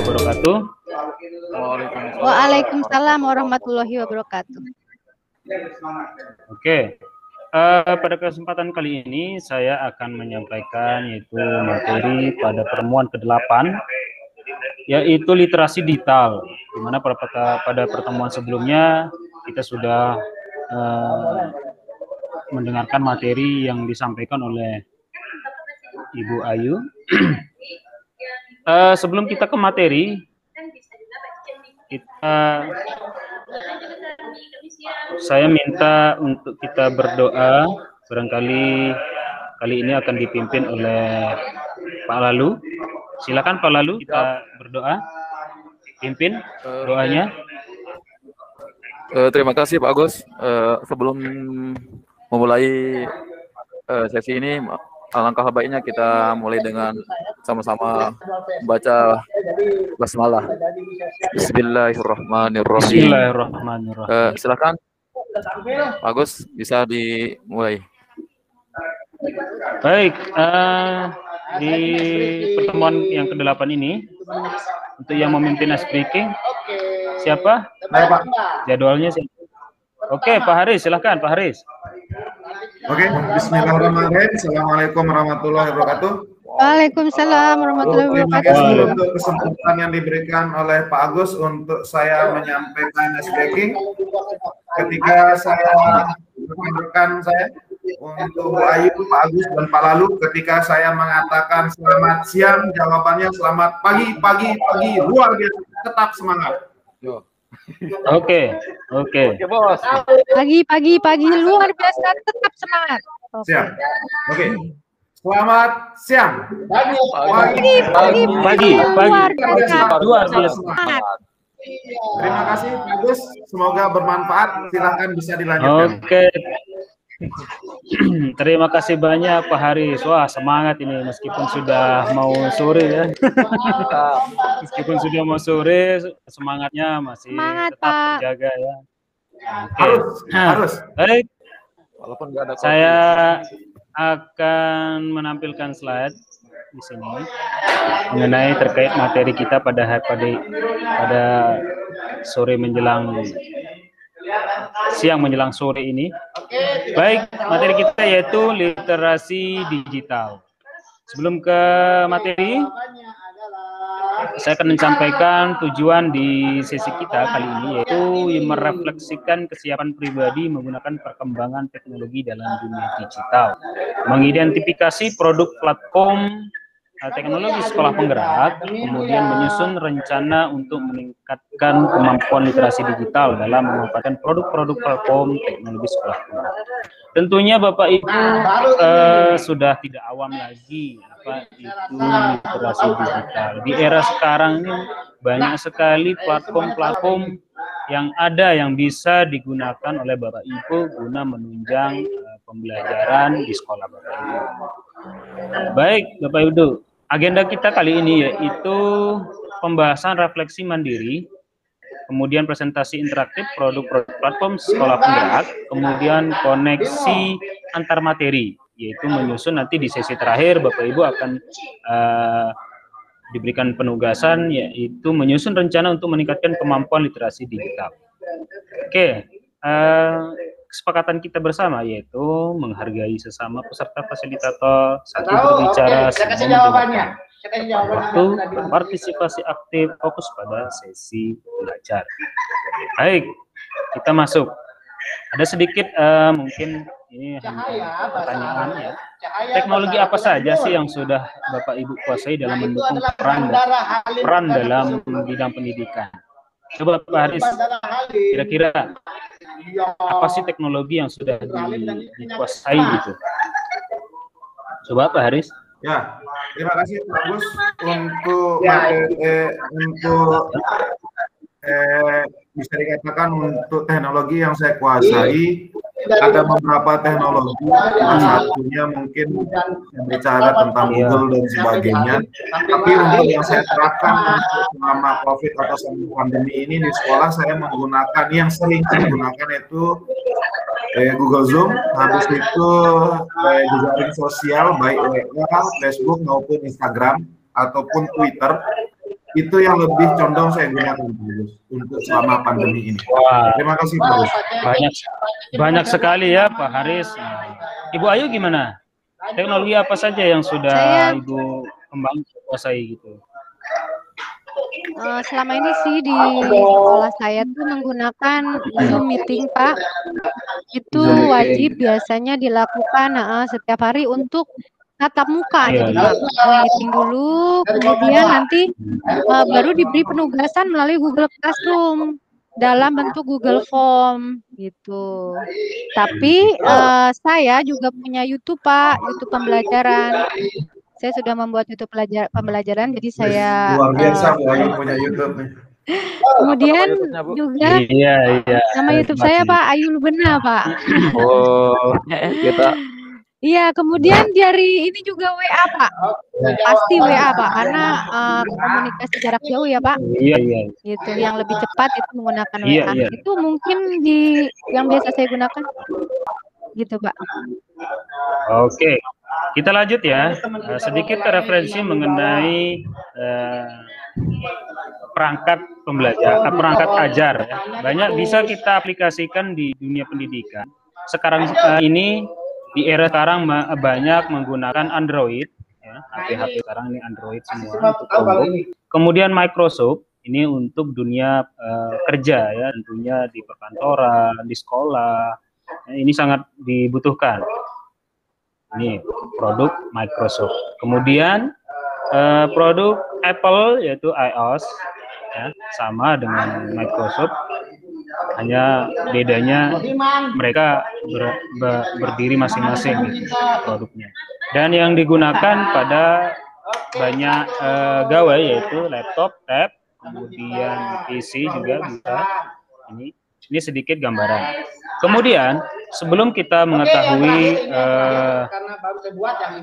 wabarakatuh. Waalaikumsalam warahmatullahi wabarakatuh. Oke, pada kesempatan kali ini saya akan menyampaikan yaitu materi pada pertemuan ke-8, yaitu literasi digital, di mana pada pertemuan sebelumnya kita sudah mendengarkan materi yang disampaikan oleh Ibu Ayu. Sebelum kita ke materi, saya minta untuk kita berdoa. Barangkali kali ini akan dipimpin oleh Pak Lalu. Silakan Pak Lalu, kita berdoa. Pimpin doanya. Terima kasih Pak Agus. Sebelum memulai sesi ini, alangkah baiknya kita mulai dengan sama-sama baca basmalah. Bismillahirrahmanirrahim. Bismillahirrahmanirrahim. Silakan Pak Agus, bisa dimulai. Baik, di pertemuan yang ke-8 ini, untuk yang memimpin speaking, siapa? Jadwalnya siapa? Oke, Pak Haris, silakan Pak Haris. Oke, bismillahirrahmanirrahim. Assalamualaikum warahmatullahi wabarakatuh. Waalaikumsalam warahmatullahi Terima wabarakatuh. kasih untuk kesempatan yang diberikan oleh Pak Agus untuk saya menyampaikan speaking. Ketika saya rekan saya untuk Bu Ayu, Pak Agus, dan Pak Lalu, ketika saya mengatakan selamat siang, jawabannya selamat pagi, luar biasa, tetap semangat. Oke. Bos. Pagi luar biasa, tetap semangat. Siap. Oke. Selamat siang. Pagi. Luar biasa. Terima kasih Pak Agus, semoga bermanfaat. Silahkan bisa dilanjutkan. Oke. Terima kasih banyak Pak Haris. Wah, semangat ini meskipun sudah mau sore ya. Meskipun sudah mau sore, semangatnya masih Semangat, tetap Pak. terjaga ya. Oke. Harus. Baik, Walaupun nggak ada saya akan menampilkan slide di sini mengenai terkait materi kita pada sore menjelang siang menjelang sore ini. Baik, materi kita yaitu literasi digital. Sebelum ke materi, saya akan menyampaikan tujuan di sesi kita kali ini, yaitu merefleksikan kesiapan pribadi menggunakan perkembangan teknologi dalam dunia digital, mengidentifikasi produk platform teknologi sekolah penggerak, kemudian menyusun rencana untuk meningkatkan kemampuan literasi digital dalam memanfaatkan produk-produk platform teknologi sekolah penggerak. Tentunya Bapak Ibu sudah tidak awam lagi apa itu literasi digital. Di era sekarang ini banyak sekali platform-platform yang ada yang bisa digunakan oleh Bapak Ibu guna menunjang pembelajaran di sekolah Bapak Ibu. Baik, Bapak Ibu, agenda kita kali ini yaitu pembahasan refleksi mandiri, kemudian presentasi interaktif produk-produk platform sekolah penggerak, kemudian koneksi antar materi, yaitu menyusun nanti di sesi terakhir Bapak Ibu akan diberikan penugasan yaitu menyusun rencana untuk meningkatkan kemampuan literasi digital. Oke, kesepakatan kita bersama yaitu menghargai sesama peserta fasilitator, satu berbicara, waktu partisipasi aktif, fokus pada sesi belajar. Baik, kita masuk. Ada sedikit mungkin ini pertanyaan ya. Teknologi apa saja sih yang sudah Bapak Ibu kuasai dalam mendukung peran dalam bidang pendidikan? Coba Pak Haris, kira-kira apa sih teknologi yang sudah dikuasai gitu? Coba Pak Haris. Ya, terima kasih Pak Gus untuk bisa dikatakan untuk teknologi yang saya kuasai. Ada beberapa teknologi, salah satunya mungkin bicara tentang Google dan sebagainya. Tapi untuk yang saya terapkan selama COVID atau selama pandemi ini di sekolah, saya menggunakan yang sering saya gunakan itu Google Zoom, habis itu jejaring sosial baik WA, Facebook maupun Instagram ataupun Twitter. Itu yang lebih condong saya gunakan Pak Agus untuk selama pandemi ini. Wah, Terima kasih Pak Agus. banyak sekali ya Pak Haris. Ibu Ayu gimana? Teknologi apa saja yang sudah Ibu kembangkan kuasai gitu? Selama ini sih di sekolah saya tuh menggunakan Zoom meeting, Pak. Itu wajib biasanya dilakukan setiap hari untuk tatap muka. Jadi Pak, Zoom meeting dulu, kemudian nanti baru diberi penugasan melalui Google Classroom dalam bentuk Google Form gitu. Tapi saya juga punya YouTube, Pak, YouTube pembelajaran. Saya sudah membuat YouTube pembelajaran, jadi saya luar biasa Bu Ayu punya YouTube nih. Kemudian juga nama YouTube saya Pak Ayu Lubena, Pak. Oh, kita. Iya, kemudian dari ini juga WA, Pak. Pasti WA, Pak, karena komunikasi jarak jauh ya, Pak. Iya. Gitu, yang lebih cepat itu menggunakan WA. Itu mungkin yang biasa saya gunakan. Gitu, Pak. Oke. Kita lanjut ya, sedikit referensi mengenai perangkat pembelajaran, perangkat ajar. Ya. Banyak bisa kita aplikasikan di dunia pendidikan. Sekarang ini di era sekarang banyak menggunakan Android, ya. HP sekarang ini Android semua untuk Chromebook. Kemudian Microsoft ini untuk dunia kerja ya, tentunya di perkantoran, di sekolah. Ini sangat dibutuhkan. Ini produk Microsoft. Kemudian produk Apple yaitu iOS ya, sama dengan Microsoft, hanya bedanya mereka berdiri masing-masing gitu, produknya. Dan yang digunakan pada banyak gawai yaitu laptop, tab, kemudian PC juga bisa. Ini sedikit gambaran. Kemudian sebelum kita mengetahui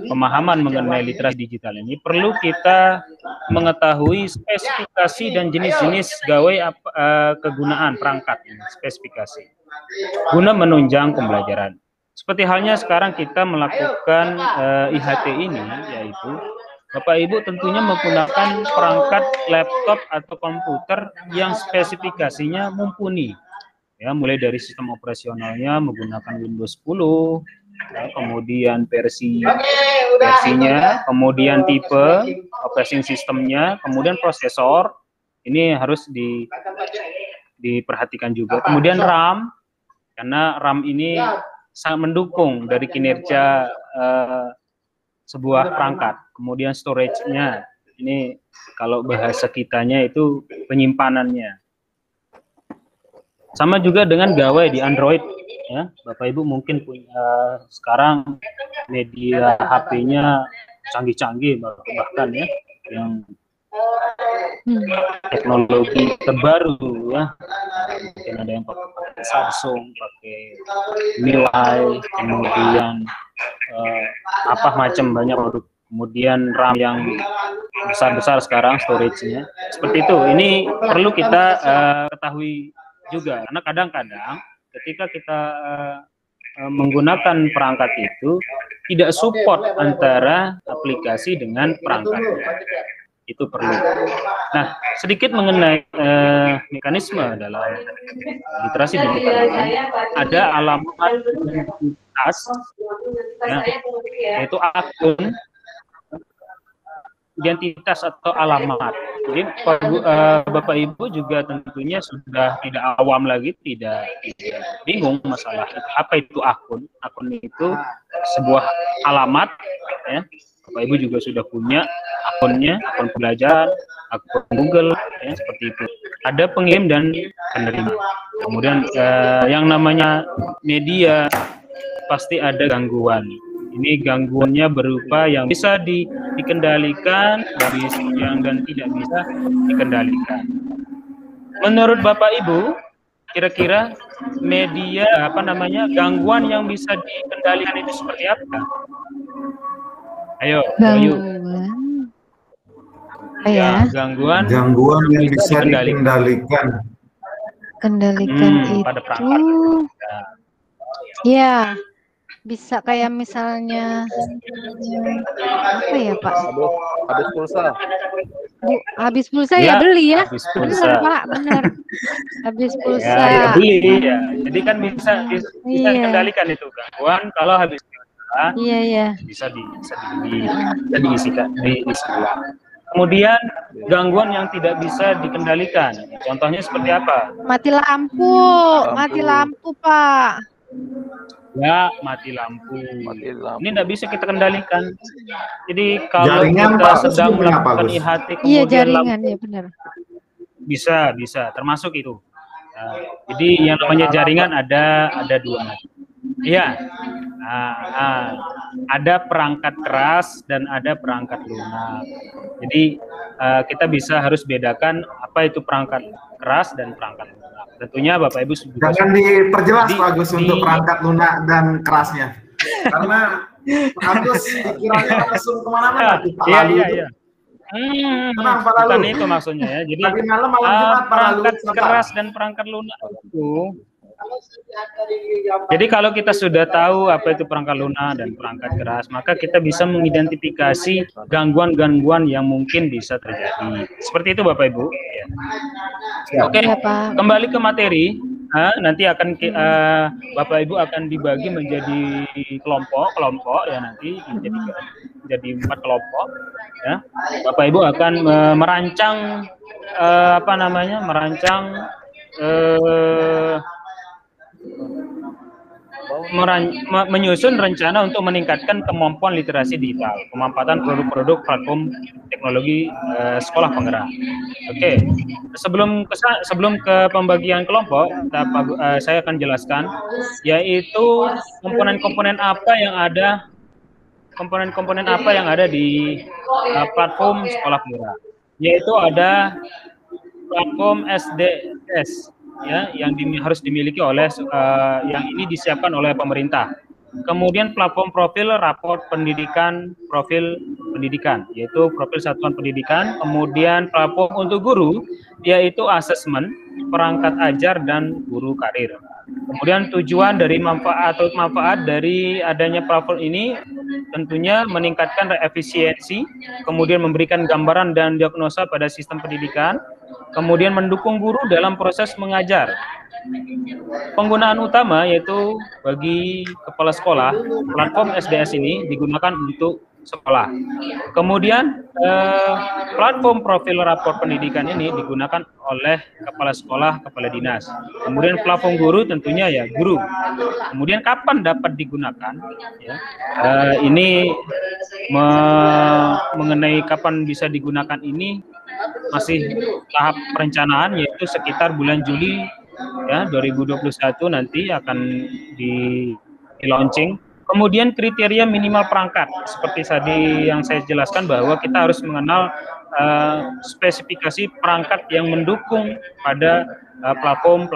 pemahaman mengenai literasi digital ini, perlu kita mengetahui spesifikasi dan jenis-jenis gawai kegunaan perangkat ini, spesifikasi guna menunjang pembelajaran. Seperti halnya sekarang kita melakukan IHT ini, yaitu Bapak Ibu tentunya menggunakan perangkat laptop atau komputer yang spesifikasinya mumpuni. Ya, mulai dari sistem operasionalnya menggunakan Windows 10, ya, kemudian versinya, kemudian tipe operating sistemnya, kemudian prosesor, ini harus diperhatikan juga. Kemudian RAM, karena RAM ini sangat mendukung dari kinerja sebuah perangkat. Kemudian storage-nya, ini kalau bahasa kitanya itu penyimpanannya. Sama juga dengan gawai di Android, ya. Bapak Ibu mungkin punya sekarang media HP-nya canggih-canggih bahkan ya, yang teknologi terbaru ya. Mungkin ada yang pakai Samsung, pakai Mirai, kemudian apa macam banyak produk. Kemudian RAM yang besar-besar sekarang storage-nya. Seperti itu. Ini perlu kita ketahui juga, karena kadang-kadang ketika kita menggunakan perangkat itu tidak support antara aplikasi dengan perangkatnya, itu perlu. Nah, sedikit mengenai mekanisme dalam literasi digital ini, ada alamat identitas, ya, yaitu akun, identitas atau alamat. Jadi Bapak Ibu juga tentunya sudah tidak awam lagi, tidak bingung masalah apa itu akun. Akun itu sebuah alamat, ya. Bapak Ibu juga sudah punya akunnya, akun pembelajaran, akun Google, ya, seperti itu. Ada pengirim dan penerima. Kemudian yang namanya media pasti ada gangguan. Ini gangguannya berupa yang bisa dikendalikan, dan tidak bisa dikendalikan. Menurut Bapak Ibu, kira-kira media gangguan yang bisa dikendalikan itu seperti apa? Ayo, gangguan yang bisa dikendalikan. Kendalikan itu. Pada perangkat. Ya. Bisa kayak misalnya apa ya Pak? Habis pulsa. Bu, habis pulsa Ya, ya beli ya. habis Bener pulsa. Pak, bener. Habis pulsa. Ya beli ya. Jadi kan bisa Iya. dikendalikan itu gangguan kalau habis pulsa. Iya, iya. Bisa diisikan, diisi ulang. Kemudian gangguan yang tidak bisa dikendalikan. Contohnya seperti apa? Mati lampu Pak. Ya, mati lampu. Ini tidak bisa kita kendalikan. Jadi kalau Jaringan, kita Pak, sedang Gus, gimana, Pak, melakukan Gus? IHT Iya kemudian jaringan lampu, ya benar. bisa termasuk itu. Nah, jadi yang namanya jaringan ada dua macam. Iya. Ada perangkat keras dan ada perangkat lunak. Jadi kita harus bedakan apa itu perangkat keras dan perangkat lunak. Tentunya Bapak Ibu juga Jangan diperjelas Pak Agus di- untuk perangkat lunak dan kerasnya, karena Pak Agus pikirannya langsung kemana-mana. Pak Iya, Lalu iya, itu. iya. Tenang, Pak Bukan Lalu. itu maksudnya ya. Jadi Tadi malam Jumat Pak Lalu. perangkat keras dan perangkat lunak itu. Jadi kalau kita sudah tahu apa itu perangkat lunak dan perangkat keras, maka kita bisa mengidentifikasi gangguan-gangguan yang mungkin bisa terjadi. Seperti itu Bapak Ibu. Ya. Oke, Iya, Pak. kembali ke materi. Nanti akan Bapak Ibu akan dibagi menjadi kelompok ya, nanti jadi 4 kelompok ya. Bapak Ibu akan merancang menyusun rencana untuk meningkatkan kemampuan literasi digital, pemanfaatan produk-produk platform teknologi sekolah penggerak. Oke, sebelum ke pembagian kelompok, saya akan jelaskan, yaitu komponen-komponen apa yang ada di platform sekolah penggerak, yaitu ada platform SDS. Ya, yang harus dimiliki oleh yang ini disiapkan oleh pemerintah. Kemudian platform profil raport profil pendidikan, yaitu profil satuan pendidikan. Kemudian platform untuk guru, yaitu asesmen, perangkat ajar dan guru karir. Kemudian tujuan dari manfaat dari adanya platform ini tentunya meningkatkan efisiensi, kemudian memberikan gambaran dan diagnosa pada sistem pendidikan, kemudian mendukung guru dalam proses mengajar. Penggunaan utama yaitu bagi kepala sekolah, platform SDS ini digunakan untuk sekolah. Kemudian platform profil rapor pendidikan ini digunakan oleh kepala sekolah, kepala dinas. Kemudian platform guru tentunya ya guru. Kemudian kapan dapat digunakan? Ya, ini mengenai kapan bisa digunakan ini masih tahap perencanaan, yaitu sekitar bulan Juli ya 2021 nanti akan di launching. Kemudian kriteria minimal perangkat, seperti tadi yang saya jelaskan bahwa kita harus mengenal spesifikasi perangkat yang mendukung pada platform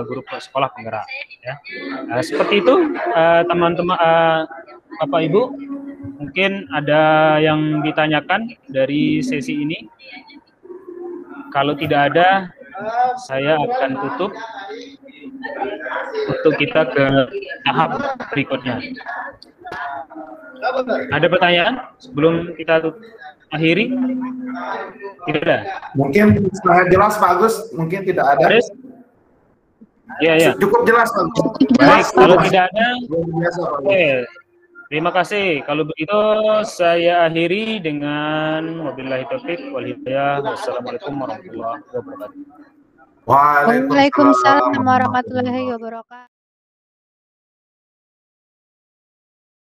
guru sekolah penggerak. Ya. Seperti itu teman-teman, Bapak Ibu, mungkin ada yang ditanyakan dari sesi ini. Kalau tidak ada, saya akan tutup untuk kita ke tahap berikutnya. Ada pertanyaan sebelum kita akhiri? Tidak ada. Mungkin sangat jelas Pak Agus, mungkin tidak ada. Ya. Cukup jelas Pak Agus. Baik, kalau tidak ada, oke. Terima kasih. Kalau begitu saya akhiri dengan wabillahi taufik wal hidayah. Wassalamualaikum warahmatullahi wabarakatuh. Waalaikumsalam warahmatullahi wabarakatuh.